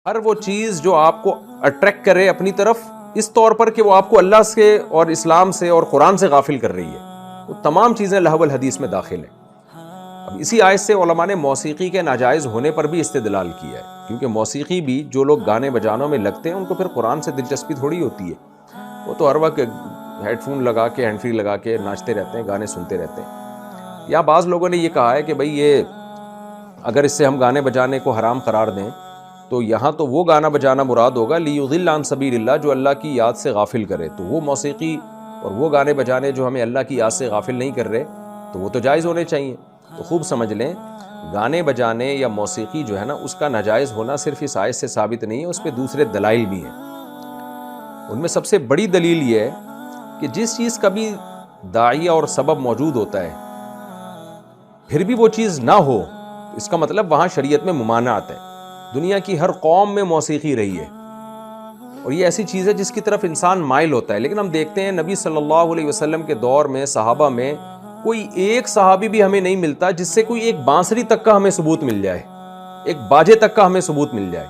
ہر وہ چیز جو آپ کو اٹریکٹ کرے اپنی طرف اس طور پر کہ وہ آپ کو اللہ سے اور اسلام سے اور قرآن سے غافل کر رہی ہے، وہ تمام چیزیں لہو الحدیث میں داخل ہیں۔ اب اسی آیت سے علماء نے موسیقی کے ناجائز ہونے پر بھی استدلال کیا ہے، کیونکہ موسیقی بھی جو لوگ گانے بجانوں میں لگتے ہیں ان کو پھر قرآن سے دلچسپی تھوڑی ہوتی ہے، وہ تو ہر وقت ہیڈ فون لگا کے ہینڈ فری لگا کے ناچتے رہتے ہیں، گانے سنتے رہتے ہیں۔ یا بعض لوگوں نے یہ کہا ہے کہ بھئی یہ اگر اس سے ہم گانے بجانے کو حرام قرار دیں تو یہاں تو وہ گانا بجانا مراد ہوگا لیضل عن سبیل اللہ، جو اللہ کی یاد سے غافل کرے، تو وہ موسیقی اور وہ گانے بجانے جو ہمیں اللہ کی یاد سے غافل نہیں کر رہے تو وہ تو جائز ہونے چاہیے۔ تو خوب سمجھ لیں، گانے بجانے یا موسیقی جو ہے نا اس کا ناجائز ہونا صرف اس آیت سے ثابت نہیں ہے، اس پہ دوسرے دلائل بھی ہیں۔ ان میں سب سے بڑی دلیل یہ ہے کہ جس چیز کا بھی داعیہ اور سبب موجود ہوتا ہے پھر بھی وہ چیز نہ ہو، اس کا مطلب وہاں شریعت میں ممانعت ہے۔ دنیا کی ہر قوم میں موسیقی رہی ہے اور یہ ایسی چیز ہے جس کی طرف انسان مائل ہوتا ہے، لیکن ہم دیکھتے ہیں نبی صلی اللہ علیہ وسلم کے دور میں صحابہ میں کوئی ایک صحابی بھی ہمیں نہیں ملتا جس سے کوئی ایک بانسری تک کا ہمیں ثبوت مل جائے، ایک باجے تک کا ہمیں ثبوت مل جائے۔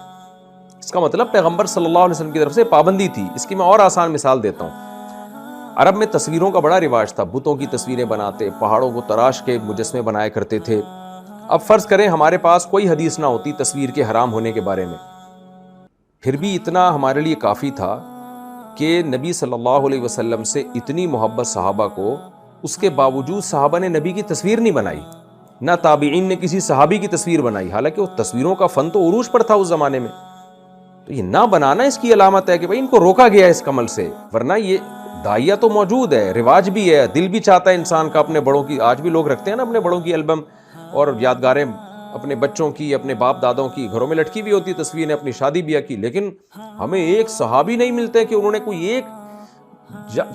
اس کا مطلب پیغمبر صلی اللہ علیہ وسلم کی طرف سے پابندی تھی۔ اس کی میں اور آسان مثال دیتا ہوں۔ عرب میں تصویروں کا بڑا رواج تھا، بتوں کی تصویریں بناتے، پہاڑوں کو تراش کے مجسمے بنایا کرتے تھے۔ اب فرض کریں ہمارے پاس کوئی حدیث نہ ہوتی تصویر کے حرام ہونے کے بارے میں، پھر بھی اتنا ہمارے لیے کافی تھا کہ نبی صلی اللہ علیہ وسلم سے اتنی محبت صحابہ کو، اس کے باوجود صحابہ نے نبی کی تصویر نہیں بنائی، نہ تابعین نے کسی صحابی کی تصویر بنائی، حالانکہ وہ تصویروں کا فن تو عروج پر تھا اس زمانے میں۔ تو یہ نہ بنانا اس کی علامت ہے کہ بھائی ان کو روکا گیا ہے اس عمل سے، ورنہ یہ داعیہ تو موجود ہے، رواج بھی ہے، دل بھی چاہتا ہے انسان کا اپنے بڑوں کی، آج بھی لوگ رکھتے ہیں نا اپنے بڑوں کی البم اور یادگاریں اپنے بچوں کی، اپنے باپ دادوں کی، گھروں میں لٹکی بھی ہوتی تصویریں اپنی شادی بیاہ کی، لیکن ہمیں ایک صحابی نہیں ملتے کہ انہوں نے کوئی ایک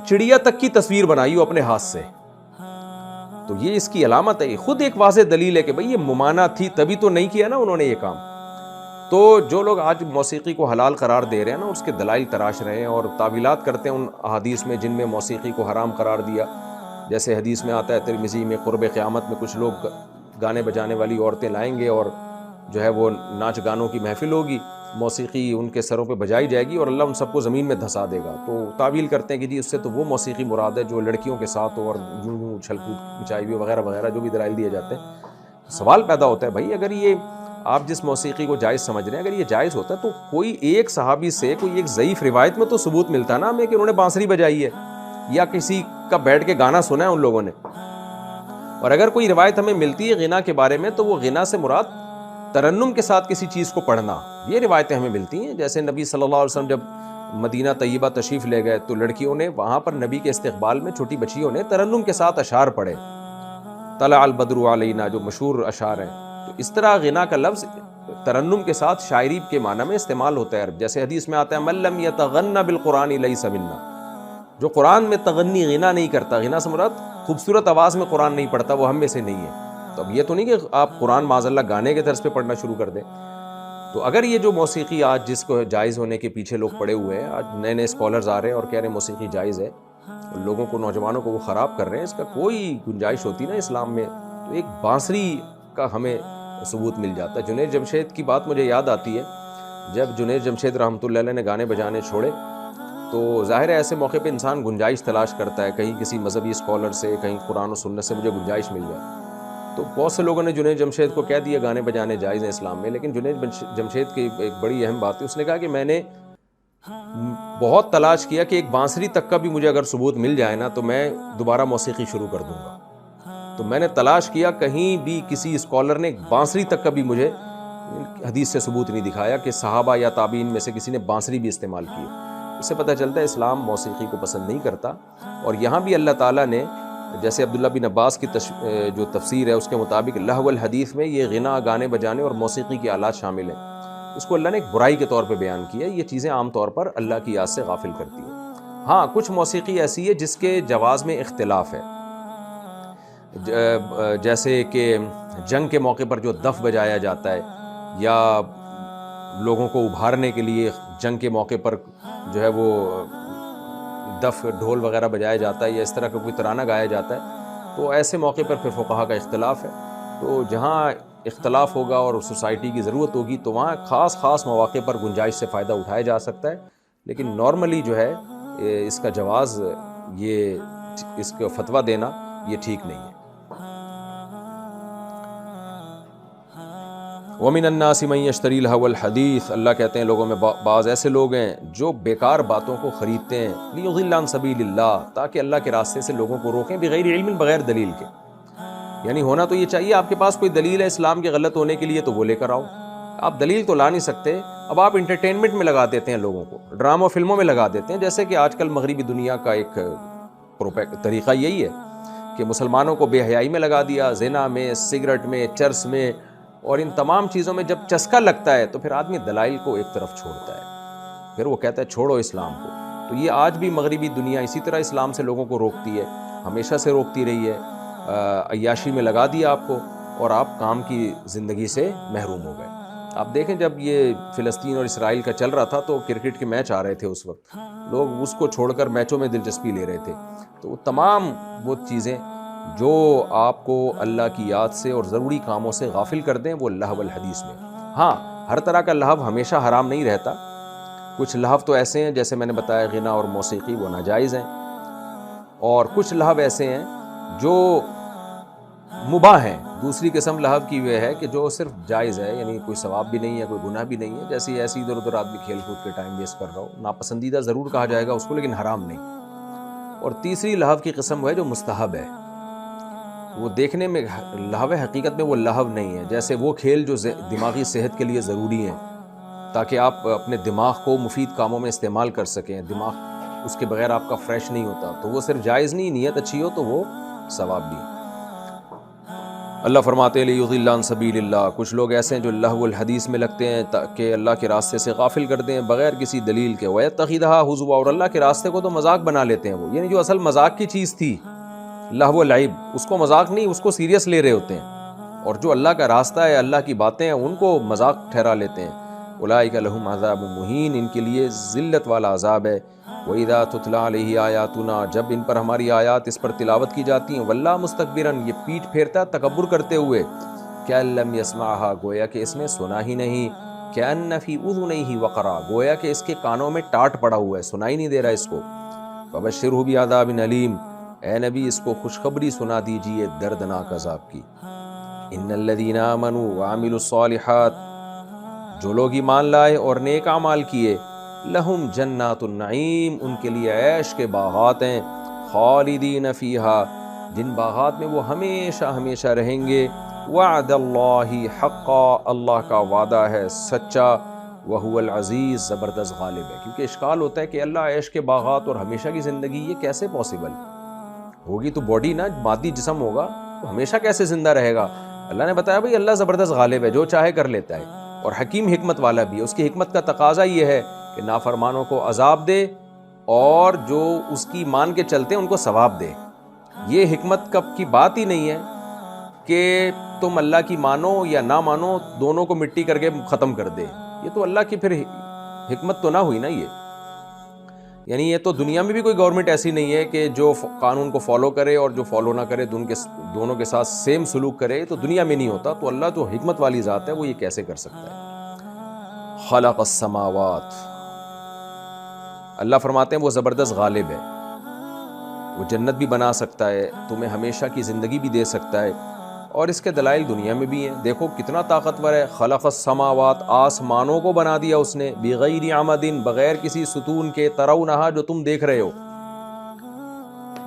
چڑیا تک کی تصویر بنائی ہو اپنے ہاتھ سے۔ تو یہ اس کی علامت ہے، یہ خود ایک واضح دلیل ہے کہ بھئی یہ ممانعت تھی، تبھی تو نہیں کیا نا انہوں نے یہ کام۔ تو جو لوگ آج موسیقی کو حلال قرار دے رہے ہیں نا، اس کے دلائل تراش رہے ہیں اور تعویلات کرتے ہیں ان احادیث میں جن میں موسیقی کو حرام قرار دیا۔ جیسے حدیث میں آتا ہے ترمذی میں، قرب قیامت میں کچھ لوگ گانے بجانے والی عورتیں لائیں گے اور جو ہے وہ ناچ گانوں کی محفل ہوگی، موسیقی ان کے سروں پہ بجائی جائے گی اور اللہ ان سب کو زمین میں دھسا دے گا۔ تو تعویل کرتے ہیں کہ جی اس سے تو وہ موسیقی مراد ہے جو لڑکیوں کے ساتھ ہو اور یوں یوں اچھل کود مچائی ہوئی وغیرہ وغیرہ، جو بھی دلائل دیے جاتے ہیں۔ سوال پیدا ہوتا ہے بھائی اگر یہ آپ جس موسیقی کو جائز سمجھ رہے ہیں، اگر یہ جائز ہوتا ہے تو کوئی ایک صحابی سے کوئی ایک ضعیف روایت میں تو ثبوت ملتا ہے نا ہمیں کہ انہوں نے بانسری بجائی ہے یا کسی کا بیٹھ کے گانا سنا ہے ان لوگوں نے۔ اور اگر کوئی روایت ہمیں ملتی ہے غنا کے بارے میں تو وہ غنا سے مراد ترنم کے ساتھ کسی چیز کو پڑھنا، یہ روایتیں ہمیں ملتی ہیں۔ جیسے نبی صلی اللہ علیہ وسلم جب مدینہ طیبہ تشریف لے گئے تو لڑکیوں نے وہاں پر نبی کے استقبال میں، چھوٹی بچیوں نے ترنم کے ساتھ اشعار پڑھے، طلع البدر علینا جو مشہور اشعار ہیں۔ تو اس طرح غنا کا لفظ ترنم کے ساتھ شاعری کے معنی میں استعمال ہوتا ہے۔ جیسے حدیث میں آتا ہے من لم یتغن بالقرآن لیس منا، جو قرآن میں تغنی غنا نہیں کرتا، غنا سے مراد خوبصورت آواز میں قرآن نہیں پڑھتا، وہ ہم میں سے نہیں ہے۔ تو اب یہ تو نہیں کہ آپ قرآن معاذ اللہ گانے کے طرز پہ پڑھنا شروع کر دیں۔ تو اگر یہ جو موسیقی آج جس کو جائز ہونے کے پیچھے لوگ پڑے ہوئے ہیں، آج نئے نئے اسکالرز آ رہے ہیں اور کہہ رہے ہیں موسیقی جائز ہے، لوگوں کو، نوجوانوں کو وہ خراب کر رہے ہیں، اس کا کوئی گنجائش ہوتی نا اسلام میں تو ایک بانسری کا ہمیں ثبوت مل جاتا ہے۔ جنید جمشید کی بات مجھے یاد آتی ہے، جب جنید جمشید رحمۃ اللہ علیہ نے گانے بجانے چھوڑے تو ظاہر ہے ایسے موقع پہ انسان گنجائش تلاش کرتا ہے، کہیں کسی مذہبی اسکالر سے، کہیں قرآن و سنت سے مجھے گنجائش مل جائے۔ تو بہت سے لوگوں نے جنید جمشید کو کہہ دیا گانے بجانے جائز ہیں اسلام میں، لیکن جنید جمشید کی ایک بڑی اہم بات ہے، اس نے کہا کہ میں نے بہت تلاش کیا کہ ایک بانسری تک کا بھی مجھے اگر ثبوت مل جائے نا تو میں دوبارہ موسیقی شروع کر دوں گا۔ تو میں نے تلاش کیا، کہیں بھی کسی اسکالر نے بانسری تک کا بھی مجھے حدیث سے ثبوت نہیں دکھایا کہ صحابہ یا تابعین میں سے کسی نے بانسری بھی استعمال کی۔ اس سے پتہ چلتا ہے اسلام موسیقی کو پسند نہیں کرتا۔ اور یہاں بھی اللہ تعالیٰ نے، جیسے عبداللہ بن عباس کی جو تفسیر ہے اس کے مطابق لہو الحدیث میں یہ غنا، گانے بجانے اور موسیقی کے آلات شامل ہیں، اس کو اللہ نے ایک برائی کے طور پہ بیان کیا ہے۔ یہ چیزیں عام طور پر اللہ کی یاد سے غافل کرتی ہیں۔ ہاں کچھ موسیقی ایسی ہے جس کے جواز میں اختلاف ہے، جیسے کہ جنگ کے موقع پر جو دف بجایا جاتا ہے، یا لوگوں کو ابھارنے کے لیے جنگ کے موقع پر جو ہے وہ دف ڈھول وغیرہ بجایا جاتا ہے، یا اس طرح کا کوئی ترانہ گایا جاتا ہے، تو ایسے موقع پر پھر فقہا کا اختلاف ہے۔ تو جہاں اختلاف ہوگا اور سوسائٹی کی ضرورت ہوگی تو وہاں خاص مواقع پر گنجائش سے فائدہ اٹھایا جا سکتا ہے، لیکن نارملی جو ہے اس کا جواز، یہ اس کا فتویٰ دینا یہ ٹھیک نہیں ہے۔ وَمِنَ النَّاسِ مَن يَشْتَرِي لَهْوَ الْحَدِيثِ، اللہ کہتے ہیں لوگوں میں بعض ایسے لوگ ہیں جو بیکار باتوں کو خریدتے ہیں، لِيُضِلَّ عَن سَبِيلِ اللَّهِ، تاکہ اللہ کے راستے سے لوگوں کو روکیں، بغیر علم، بغیر دلیل کے۔ یعنی ہونا تو یہ چاہیے آپ کے پاس کوئی دلیل ہے اسلام کے غلط ہونے کے لیے تو وہ لے کر آؤ، آپ دلیل تو لا نہیں سکتے، اب آپ انٹرٹینمنٹ میں لگا دیتے ہیں لوگوں کو، ڈراموں فلموں میں لگا دیتے ہیں، جیسے کہ آج کل مغربی دنیا کا ایک طریقہ یہی ہے کہ مسلمانوں کو بے حیائی میں لگا دیا، زنا میں، سگریٹ میں، چرس میں، اور ان تمام چیزوں میں جب چسکا لگتا ہے تو پھر آدمی دلائل کو ایک طرف چھوڑتا ہے، پھر وہ کہتا ہے چھوڑو اسلام کو۔ تو یہ آج بھی مغربی دنیا اسی طرح اسلام سے لوگوں کو روکتی ہے، ہمیشہ سے روکتی رہی ہے، عیاشی میں لگا دیا آپ کو اور آپ کام کی زندگی سے محروم ہو گئے۔ آپ دیکھیں جب یہ فلسطین اور اسرائیل کا چل رہا تھا تو کرکٹ کے میچ آ رہے تھے، اس وقت لوگ اس کو چھوڑ کر میچوں میں دلچسپی لے رہے تھے۔ تو وہ تمام وہ چیزیں جو آپ کو اللہ کی یاد سے اور ضروری کاموں سے غافل کر دیں وہ لہو الحدیث میں۔ ہاں، ہر طرح کا لہو ہمیشہ حرام نہیں رہتا، کچھ لہو تو ایسے ہیں جیسے میں نے بتایا غنا اور موسیقی وہ ناجائز ہیں، اور کچھ لہو ایسے ہیں جو مباح ہیں۔ دوسری قسم لہو کی وہ ہے کہ جو صرف جائز ہے، یعنی کوئی ثواب بھی نہیں ہے، کوئی گناہ بھی نہیں ہے، جیسے ایسی ادھر ادھر آدمی کھیل کود کے ٹائم ویسٹ کر رہا ہو، ناپسندیدہ ضرور کہا جائے گا اس کو لیکن حرام نہیں۔ اور تیسری لہو کی قسم وہ ہے جو مستحب ہے، وہ دیکھنے میں لہو ہے، حقیقت میں وہ لہو نہیں ہے، جیسے وہ کھیل جو دماغی صحت کے لیے ضروری ہیں تاکہ آپ اپنے دماغ کو مفید کاموں میں استعمال کر سکیں، دماغ اس کے بغیر آپ کا فریش نہیں ہوتا، تو وہ صرف جائز نہیں، نیت اچھی ہو تو وہ ثواب بھی۔ اللہ فرماتے ہیں لِيُضِلَّ عَن سَبِيلِ اللَّهِ، کچھ لوگ ایسے ہیں جو لہو الحدیث میں لگتے ہیں تاکہ اللہ کے راستے سے غافل کر دیں بغیر کسی دلیل کے، وَيَتَّخِذَهَا هُزُوًا، اور اللہ کے راستے کو تو مذاق بنا لیتے ہیں وہ، یعنی جو اصل مذاق کی چیز تھی لہو العب، اس کو مذاق نہیں، اس کو سیریس لے رہے ہوتے ہیں، اور جو اللہ کا راستہ ہے، اللہ کی باتیں ہیں، ان کو مذاق ٹھہرا لیتے ہیں۔ اولئک لہم عذاب مہین، ان کے لیے ذلت والا عذاب ہے۔ وَإِذَا تُتْلَىٰ عَلَيْهِ آیاتنا، جب ان پر ہماری آیات اس پر تلاوت کی جاتی ہیں، وَلَّىٰ مُسْتَكْبِرًا، یہ پیٹھ پھیرتا ہے تکبر کرتے ہوئے، كَأَن لَّمْ يَسْمَعْهَا، گویا کہ اس نے سنا ہی نہیں، كَأَنَّ فِي أُذُنَيْهِ وَقْرًا، گویا کہ اس کے کانوں میں ٹاٹ پڑا ہوا ہے، سنائی نہیں دے رہا اس کو۔ فَبَشِّرْهُ بِعَذَابٍ أَلِيمٍ، اے نبی اس کو خوشخبری سنا دیجئے دردناک عذاب کی۔ إِنَّ الَّذِينَ آمَنُوا وَعَمِلُوا الصَّالِحَاتِ، جو لوگ ایمان لائے اور نیک اعمال کیے، لہم جنات النعیم، ان کے لیے عیش کے باغات ہیں، خالدین فیہا، جن باغات میں وہ ہمیشہ ہمیشہ رہیں گے، وعد اللہ حقا، اللہ کا وعدہ ہے سچا، وہو العزیز، زبردست غالب ہے۔ کیونکہ اشکال ہوتا ہے کہ اللہ عیش کے باغات اور ہمیشہ کی زندگی، یہ کیسے پاسبل ہوگی؟ تو باڈی نا مادی جسم ہوگا تو ہمیشہ کیسے زندہ رہے گا؟ اللہ نے بتایا بھائی اللہ زبردست غالب ہے، جو چاہے کر لیتا ہے، اور حکیم حکمت والا بھی ہے۔ اس کی حکمت کا تقاضا یہ ہے کہ نافرمانوں کو عذاب دے اور جو اس کی مان کے چلتے ہیں ان کو ثواب دے۔ یہ حکمت کی بات ہی نہیں ہے کہ تم اللہ کی مانو یا نہ مانو، دونوں کو مٹی کر کے ختم کر دے، یہ تو اللہ کی پھر حکمت تو نہ ہوئی نا یہ، یعنی یہ تو دنیا میں بھی کوئی گورنمنٹ ایسی نہیں ہے کہ جو قانون کو فالو کرے اور جو فالو نہ کرے دونوں کے ساتھ سیم سلوک کرے، تو دنیا میں نہیں ہوتا۔ تو اللہ جو حکمت والی ذات ہے وہ یہ کیسے کر سکتا ہے؟ خلق السماوات، اللہ فرماتے ہیں وہ زبردست غالب ہے، وہ جنت بھی بنا سکتا ہے، تمہیں ہمیشہ کی زندگی بھی دے سکتا ہے، اور اس کے دلائل دنیا میں بھی ہیں۔ دیکھو کتنا طاقتور ہے، خلق السماوات، آسمانوں کو بنا دیا اس نے، بغیر عمد، بغیر کسی ستون کے، ترونہا، جو تم دیکھ رہے ہو،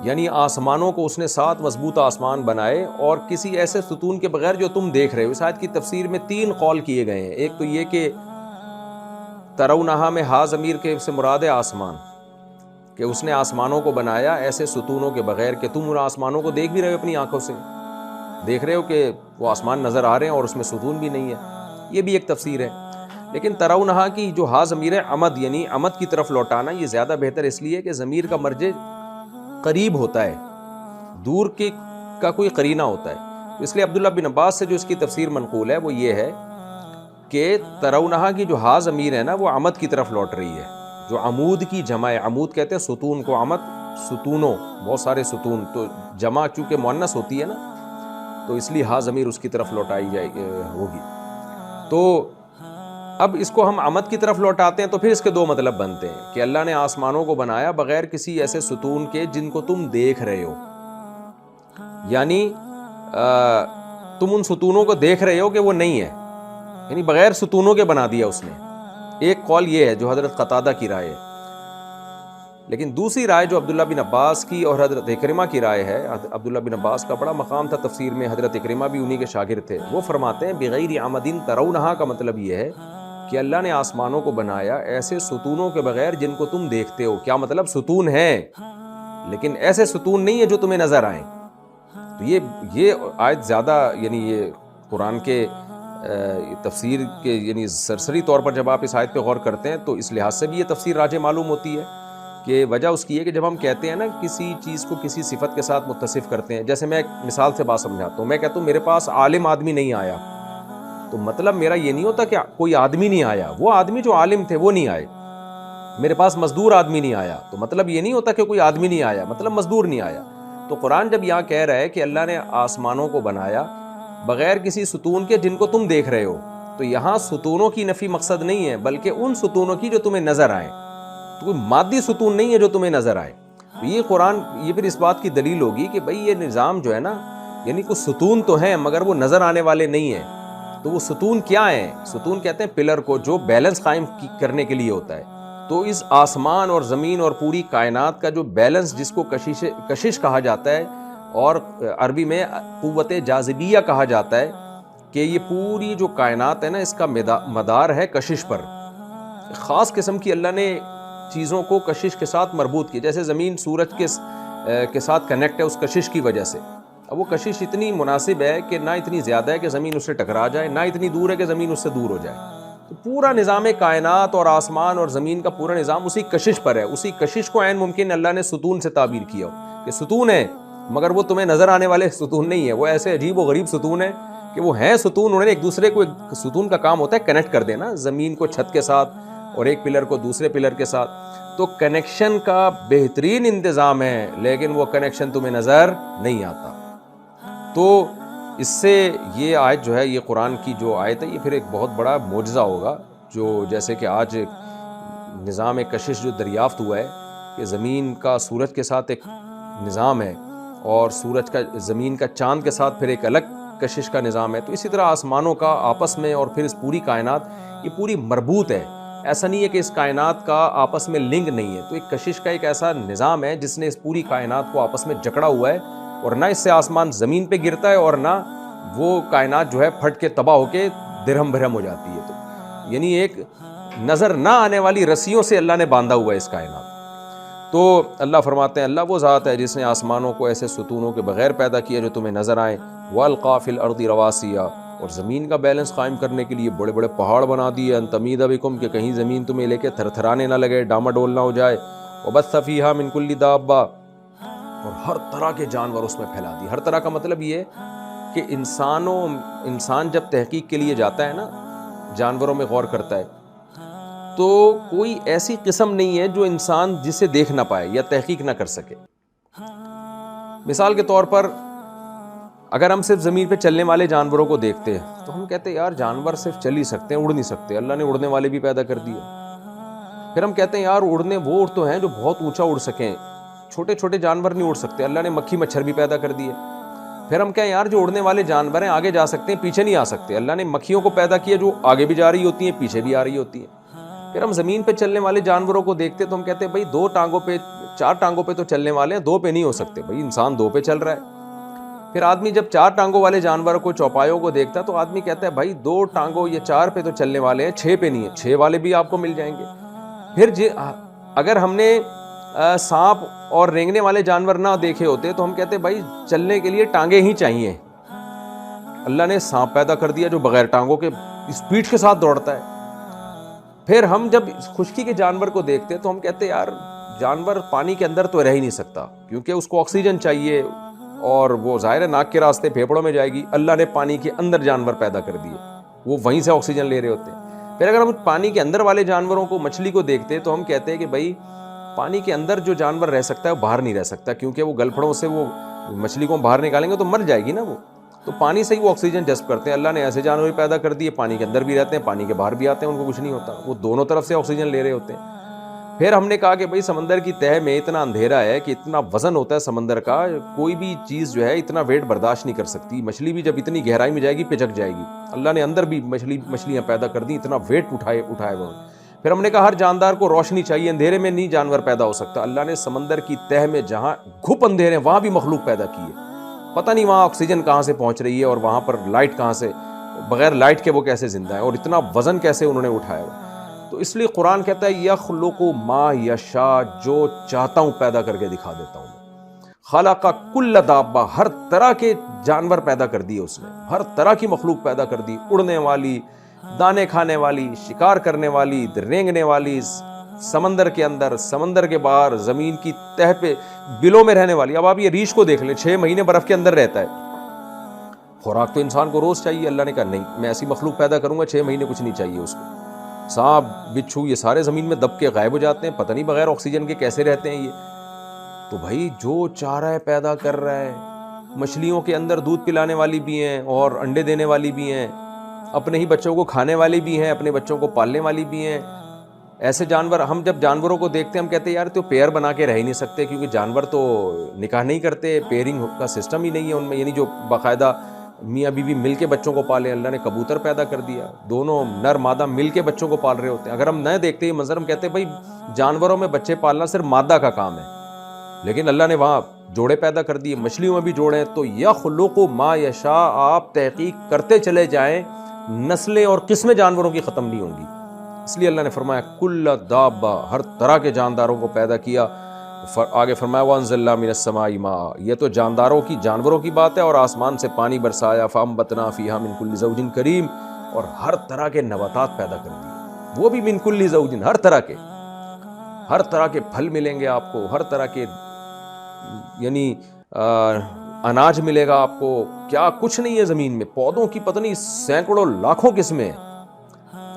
یعنی آسمانوں کو اس نے 7 مضبوط آسمان بنائے اور کسی ایسے ستون کے بغیر جو تم دیکھ رہے ہو۔ اس آیت کی تفسیر میں 3 قول کیے گئے ہیں، ایک تو یہ کہ ترونہا میں ہا ضمیر کے سے مراد ہے آسمان، کہ اس نے آسمانوں کو بنایا ایسے ستونوں کے بغیر کہ تم ان آسمانوں کو دیکھ بھی رہے ہو، اپنی آنکھوں سے دیکھ رہے ہو کہ وہ آسمان نظر آ رہے ہیں اور اس میں ستون بھی نہیں ہے، یہ بھی ایک تفسیر ہے۔ لیکن ترونہا کی جو ہا ضمیر ہے عمد، یعنی عمد کی طرف لوٹانا، یہ زیادہ بہتر اس لیے کہ ضمیر کا مرجع قریب ہوتا ہے، دور کے کا کوئی قرینہ ہوتا ہے، تو اس لیے عبداللہ بن عباس سے جو اس کی تفسیر منقول ہے وہ یہ ہے کہ ترونہا کی جو ہا ضمیر ہے نا وہ عمد کی طرف لوٹ رہی ہے، جو عمود کی جمع ہے، عمود کہتے ہیں ستون کو، عمد ستونوں، بہت سارے ستون، تو جمع چونکہ مؤنث ہوتی ہے نا، تو اس لیے ہاں ضمیر اس کی طرف لوٹائی ہوگی. تو اب اس کو ہم عمد کی طرف لوٹاتے ہیں تو پھر اس کے دو مطلب بنتے ہیں کہ اللہ نے آسمانوں کو بنایا بغیر کسی ایسے ستون کے جن کو تم دیکھ رہے ہو. یعنی تم ان ستونوں کو دیکھ رہے ہو کہ وہ نہیں ہے, یعنی بغیر ستونوں کے بنا دیا اس نے. ایک قول یہ ہے جو حضرت قتادہ کی رائے ہے, لیکن دوسری رائے جو عبداللہ بن عباس کی اور حضرت اکرمہ کی رائے ہے, عبداللہ بن عباس کا بڑا مقام تھا تفسیر میں, حضرت اکرمہ بھی انہی کے شاگرد تھے, وہ فرماتے ہیں بغیر عمد ترونہا کا مطلب یہ ہے کہ اللہ نے آسمانوں کو بنایا ایسے ستونوں کے بغیر جن کو تم دیکھتے ہو. کیا مطلب؟ ستون ہیں لیکن ایسے ستون نہیں ہے جو تمہیں نظر آئیں. تو یہ آیت زیادہ, یعنی یہ قرآن کے تفسیر کے یعنی سرسری طور پر جب آپ اس آیت پہ غور کرتے ہیں تو اس لحاظ سے بھی یہ تفسیر راجح معلوم ہوتی ہے کہ وجہ اس کی ہے کہ جب ہم کہتے ہیں نا کسی چیز کو کسی صفت کے ساتھ متصف کرتے ہیں, جیسے میں ایک مثال سے بات سمجھاتا ہوں, میں کہتا ہوں میرے پاس عالم آدمی نہیں آیا, تو مطلب میرا یہ نہیں ہوتا کہ کوئی آدمی نہیں آیا, وہ آدمی جو عالم تھے وہ نہیں آئے. میرے پاس مزدور آدمی نہیں آیا, تو مطلب یہ نہیں ہوتا کہ کوئی آدمی نہیں آیا, مطلب مزدور نہیں آیا. تو قرآن جب یہاں کہہ رہا ہے کہ اللہ نے آسمانوں کو بنایا بغیر کسی ستون کے جن کو تم دیکھ رہے ہو, تو یہاں ستونوں کی نفی مقصد نہیں ہے بلکہ ان ستونوں کی جو تمہیں نظر آئیں. تو کوئی مادی ستون نہیں ہے جو تمہیں نظر آئے. یہ قرآن یہ پھر اس بات کی دلیل ہوگی کہ بھئی یہ نظام جو ہے نا, یعنی کچھ ستون تو ہیں مگر وہ نظر آنے والے نہیں ہیں. تو وہ ستون کیا ہیں؟ ستون کہتے ہیں پلر کو جو بیلنس قائم کرنے کے لیے ہوتا ہے. تو اس آسمان اور زمین اور پوری کائنات کا جو بیلنس, جس کو کشش کہا جاتا ہے اور عربی میں قوت جاذبیہ کہا جاتا ہے, کہ یہ پوری جو کائنات ہے نا اس کا مدار ہے کشش پر. خاص قسم کی اللہ نے چیزوں کو کشش کے ساتھ مربوط کی, جیسے زمین سورج کے ساتھ کنیکٹ ہے اس کشش کی وجہ سے. اب وہ کشش اتنی مناسب ہے کہ نہ اتنی زیادہ ہے کہ زمین اس سے ٹکرا جائے, نہ اتنی دور ہے کہ زمین اس سے دور ہو جائے. تو پورا نظام کائنات اور آسمان اور زمین کا پورا نظام اسی کشش پر ہے. اسی کشش کو عین ممکن اللہ نے ستون سے تعبیر کیا ہو کہ ستون ہے مگر وہ تمہیں نظر آنے والے ستون نہیں ہے, وہ ایسے عجیب و غریب ستون ہے کہ وہ ہیں ستون, انہوں نے ایک دوسرے کو, ایک ستون کا کام ہوتا ہے کنیکٹ کر دینا, زمین کو چھت کے ساتھ اور ایک پلر کو دوسرے پلر کے ساتھ. تو کنیکشن کا بہترین انتظام ہے لیکن وہ کنیکشن تمہیں نظر نہیں آتا. تو اس سے یہ آیت جو ہے, یہ قرآن کی جو آیت ہے, یہ پھر ایک بہت بڑا معجزہ ہوگا. جو جیسے کہ آج نظام کشش جو دریافت ہوا ہے کہ زمین کا سورج کے ساتھ ایک نظام ہے اور سورج کا زمین کا چاند کے ساتھ پھر ایک الگ کشش کا نظام ہے, تو اسی طرح آسمانوں کا آپس میں اور پھر اس پوری کائنات یہ پوری مربوط ہے. ایسا نہیں ہے کہ اس کائنات کا آپس میں لنک نہیں ہے. تو ایک کشش کا ایک ایسا نظام ہے جس نے اس پوری کائنات کو آپس میں جکڑا ہوا ہے, اور نہ اس سے آسمان زمین پہ گرتا ہے اور نہ وہ کائنات جو ہے پھٹ کے تباہ ہو کے درہم بھرہم ہو جاتی ہے. تو یعنی ایک نظر نہ آنے والی رسیوں سے اللہ نے باندھا ہوا ہے اس کائنات. تو اللہ فرماتے ہیں اللہ وہ ذات ہے جس نے آسمانوں کو ایسے ستونوں کے بغیر پیدا کیا جو تمہیں نظر آئیں, وَأَلْقَىٰ فِي الْأَرْضِ رَوَاسِيَ, اور زمین کا بیلنس قائم کرنے کے لیے بڑے بڑے پہاڑ بنا دیے, أَن تَمِيدَ بِكُمْ, کہ کہیں زمین تمہیں لے کے تھر تھرانے نہ لگے, ڈاما ڈول نہ ہو جائے. وَبَثَّ فِيهَا مِن كُلِّ دَابَّةٍ, اور ہر طرح کے جانور اس میں پھیلا دی. ہر طرح کا مطلب یہ ہے کہ انسان جب تحقیق کے لیے جاتا ہے نا, جانوروں میں غور کرتا ہے, تو کوئی ایسی قسم نہیں ہے جو انسان جسے دیکھ نہ پائے یا تحقیق نہ کر سکے. مثال کے طور پر اگر ہم صرف زمین پہ چلنے والے جانوروں کو دیکھتے ہیں تو ہم کہتے ہیں یار جانور صرف چل ہی سکتے ہیں, اڑ نہیں سکتے, اللہ نے اڑنے والے بھی پیدا کر دیے. پھر ہم کہتے ہیں یار اڑنے وہ تو ہیں جو بہت اونچا اڑ سکیں, چھوٹے چھوٹے جانور نہیں اڑ سکتے, اللہ نے مکھی مچھر بھی پیدا کر دیے. پھر ہم کہیں یار جو اڑنے والے جانور ہیں آگے جا سکتے ہیں پیچھے نہیں آ سکتے, اللہ نے مکھیوں کو پیدا کیا جو آگے بھی جا رہی ہوتی ہیں پیچھے بھی آ رہی ہوتی ہیں. پھر ہم زمین پہ چلنے والے جانوروں کو دیکھتے تو ہم کہتے ہیں بھائی 2 ٹانگوں پہ 4 ٹانگوں پہ تو چلنے والے ہیں, 2 پہ نہیں ہو سکتے. بھائی انسان 2 پہ چل رہا ہے. پھر آدمی جب 4 ٹانگوں والے جانوروں کو, چوپایوں کو دیکھتا تو آدمی کہتا ہے بھائی 2 ٹانگوں یہ 4 پہ تو چلنے والے ہیں, 6 پہ نہیں ہے, 6 والے بھی آپ کو مل جائیں گے. پھر اگر ہم نے سانپ اور رینگنے والے جانور نہ دیکھے ہوتے تو ہم کہتے بھائی چلنے کے لیے ٹانگیں ہی چاہیے. اللہ نے سانپ پیدا کر دیا جو بغیر ٹانگوں کے اسپیڈ کے ساتھ دوڑتا ہے. پھر ہم جب خشکی کے جانور کو دیکھتے تو ہم کہتے یار جانور پانی کے اندر تو رہ ہی نہیں سکتا کیونکہ اس کو آکسیجن چاہیے اور وہ ظاہر ہے ناک کے راستے پھیپھڑوں میں جائے گی. اللہ نے پانی کے اندر جانور پیدا کر دیے, وہ وہیں سے آکسیجن لے رہے ہوتے ہیں. پھر اگر ہم پانی کے اندر والے جانوروں کو, مچھلی کو دیکھتے تو ہم کہتے ہیں کہ بھائی پانی کے اندر جو جانور رہ سکتا ہے وہ باہر نہیں رہ سکتا کیونکہ وہ گلپھڑوں سے وہ مچھلی کو باہر نکالیں گے تو مر جائے گی نا وہ. تو پانی سے ہی وہ آکسیجن جذب کرتے ہیں. اللہ نے ایسے جانور پیدا کر دیے پانی کے اندر بھی رہتے ہیں, پانی کے باہر بھی آتے ہیں, ان کو کچھ نہیں ہوتا, وہ دونوں طرف سے آکسیجن لے رہے ہوتے ہیں. پھر ہم نے کہا کہ بھائی سمندر کی تہہ میں اتنا اندھیرا ہے کہ اتنا وزن ہوتا ہے سمندر کا, کوئی بھی چیز جو ہے اتنا ویٹ برداشت نہیں کر سکتی. مچھلی بھی جب اتنی گہرائی میں جائے گی پچک جائے گی. اللہ نے اندر بھی مچھلیاں پیدا کر دی, اتنا ویٹ اٹھائے وہ. پھر ہم نے کہا ہر جاندار کو روشنی چاہیے, اندھیرے میں نہیں جانور پیدا ہو سکتا. اللہ نے سمندر کی تہہ میں جہاں گھپ اندھیرے ہیں وہاں بھی مخلوق پیدا کی ہے. پتہ نہیں وہاں آکسیجن کہاں سے پہنچ رہی ہے اور وہاں پر لائٹ کہاں سے, بغیر لائٹ کے وہ کیسے زندہ ہے, اور اتنا وزن کیسے انہوں نے اٹھایا ہوا. تو اس لیے قرآن کہتا ہے یخلق ما یشاء, جو چاہتا ہوں پیدا کر کے دکھا دیتا ہوں. خلق کل دابہ, ہر طرح کے جانور پیدا کر دیے اس نے, ہر طرح کی مخلوق پیدا کر دی, اڑنے والی, دانے کھانے والی, شکار کرنے والی, رینگنے والی, سمندر کے اندر, سمندر کے باہر, زمین کی تہہ پہ بلوں میں رہنے والی. اب آپ یہ ریچھ کو دیکھ لیں, 6 مہینے برف کے اندر رہتا ہے. خوراک تو انسان کو روز چاہیے. اللہ نے کہا نہیں, میں ایسی مخلوق پیدا کروں گا 6 مہینے کچھ نہیں چاہیے اس کو. سانپ, بچھو, یہ سارے زمین میں دب کے غائب ہو جاتے ہیں, پتہ نہیں بغیر آکسیجن کے کیسے رہتے ہیں یہ. تو بھائی جو چاہ رہا ہے پیدا کر رہا ہے. مچھلیوں کے اندر دودھ پلانے والی بھی ہیں اور انڈے دینے والی بھی ہیں, اپنے ہی بچوں کو کھانے والی بھی ہیں, اپنے بچوں کو پالنے والی بھی ہیں. ایسے جانور, ہم جب جانوروں کو دیکھتے ہیں ہم کہتے ہیں یار تو پیئر بنا کے رہ ہی نہیں سکتے, کیونکہ جانور تو نکاح نہیں کرتے, پیئرنگ کا سسٹم ہی نہیں ہے ان میں, یعنی جو باقاعدہ میاں بیوی مل کے بچوں کو پالے. اللہ نے کبوتر پیدا کر دیا, دونوں نر مادہ مل کے بچوں کو پال رہے ہوتے ہیں. اگر ہم نہ دیکھتے یہ منظر, ہم کہتے ہیں بھائی جانوروں میں بچے پالنا صرف مادہ کا کام ہے, لیکن اللہ نے وہاں جوڑے پیدا کر دیے, مچھلیوں میں بھی جوڑے ہیں. تو یخلق ما یشاء, آپ تحقیق کرتے چلے جائیں, نسلیں اور قسمیں جانوروں کی ختم نہیں ہوں گی. اس لیے اللہ نے فرمایا کل دابہ, ہر طرح کے جانداروں کو پیدا کیا. آگے فرمایا وانزلنا من السماء ماء, یہ تو جانوروں کی بات ہے, اور آسمان سے پانی برسایا. فانبتنا فیہا من کل زوج کریم, اور ہر طرح کے نباتات پیدا کر دیے, وہ بھی من کل زوج, ہر طرح کے پھل ملیں گے آپ کو, ہر طرح کے یعنی اناج ملے گا آپ کو. کیا کچھ نہیں ہے زمین میں, پودوں کی پتہ نہیں سینکڑوں لاکھوں قسمیں.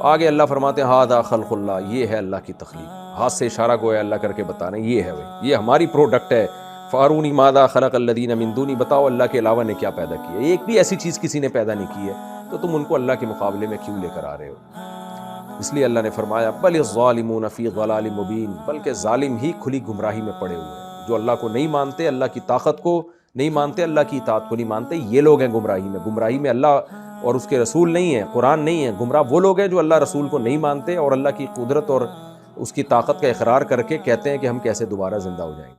آگے اللہ فرماتے ہیں ھذا خلق اللہ, یہ ہے اللہ کی تخلیق. ہاتھ سے اشارہ گویا اللہ کر کے بتا رہے ہیں یہ ہے بھائی, یہ ہماری پروڈکٹ ہے. فارونی ماذا خلق الذین من دونی, بتاؤ اللہ کے علاوہ نے کیا پیدا کیا. ایک بھی ایسی چیز کسی نے پیدا نہیں کی ہے, تو تم ان کو اللہ کے مقابلے میں کیوں لے کر آ رہے ہو. اس لیے اللہ نے فرمایا بل الظالمون فی ضلال مبین, بلکہ ظالم ہی کھلی گمراہی میں پڑے ہوئے ہیں. جو اللہ کو نہیں مانتے, اللہ کی طاقت کو نہیں مانتے, اللہ کی اطاعت کو نہیں مانتے, یہ لوگ ہیں گمراہی میں اللہ اور اس کے رسول نہیں ہے, قرآن نہیں ہے. گمراہ وہ لوگ ہیں جو اللہ رسول کو نہیں مانتے اور اللہ کی قدرت اور اس کی طاقت کا اقرار کر کے کہتے ہیں کہ ہم کیسے دوبارہ زندہ ہو جائیں گے.